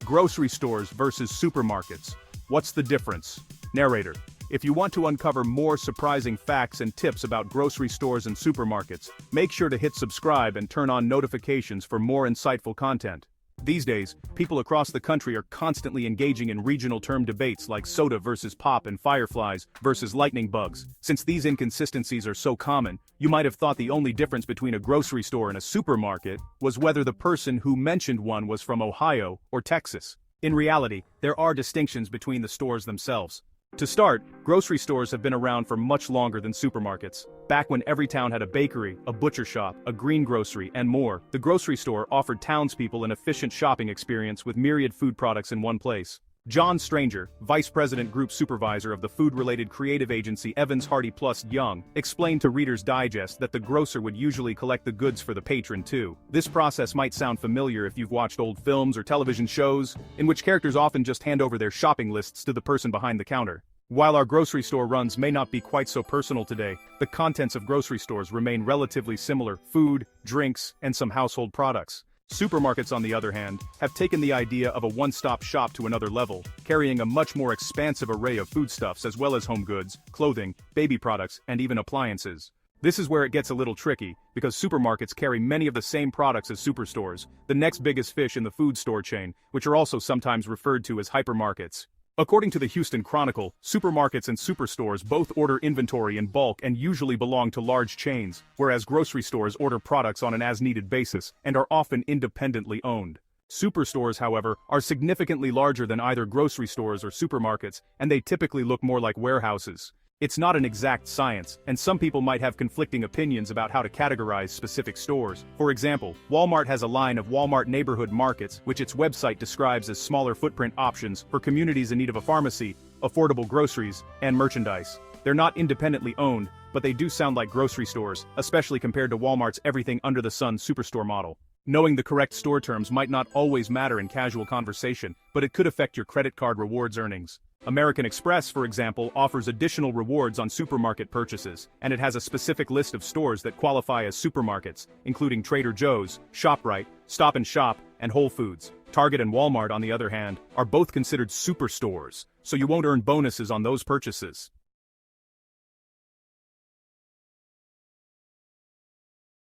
Grocery stores versus supermarkets. What's the difference? Narrator. If you want to uncover more surprising facts and tips about grocery stores and supermarkets, make sure to hit subscribe and turn on notifications for more insightful content. These days, people across the country are constantly engaging in regional term debates like soda versus pop and fireflies versus lightning bugs. Since these inconsistencies are so common, you might have thought the only difference between a grocery store and a supermarket was whether the person who mentioned one was from Ohio or Texas. In reality, there are distinctions between the stores themselves. To start, grocery stores have been around for much longer than supermarkets. Back when every town had a bakery, a butcher shop, a greengrocery, and more, the grocery store offered townspeople an efficient shopping experience with myriad food products in one place. John Stranger, Vice President Group Supervisor of the food-related creative agency Evans Hardy Plus Young, explained to Reader's Digest that the grocer would usually collect the goods for the patron too. This process might sound familiar if you've watched old films or television shows, in which characters often just hand over their shopping lists to the person behind the counter. While our grocery store runs may not be quite so personal today, the contents of grocery stores remain relatively similar: food, drinks, and some household products. Supermarkets, on the other hand, have taken the idea of a one-stop shop to another level, carrying a much more expansive array of foodstuffs as well as home goods, clothing, baby products, and even appliances. This is where it gets a little tricky, because supermarkets carry many of the same products as superstores, the next biggest fish in the food store chain, which are also sometimes referred to as hypermarkets. According to the Houston Chronicle, supermarkets and superstores both order inventory in bulk and usually belong to large chains, whereas grocery stores order products on an as-needed basis and are often independently owned. Superstores, however, are significantly larger than either grocery stores or supermarkets, and they typically look more like warehouses. It's not an exact science, and some people might have conflicting opinions about how to categorize specific stores. For example, Walmart has a line of Walmart Neighborhood Markets, which its website describes as smaller footprint options for communities in need of a pharmacy, affordable groceries, and merchandise. They're not independently owned, but they do sound like grocery stores, especially compared to Walmart's everything under the sun superstore model. Knowing the correct store terms might not always matter in casual conversation, but it could affect your credit card rewards earnings. American Express, for example, offers additional rewards on supermarket purchases, and it has a specific list of stores that qualify as supermarkets, including Trader Joe's, ShopRite, Stop & Shop, and Whole Foods. Target and Walmart, on the other hand, are both considered superstores, so you won't earn bonuses on those purchases.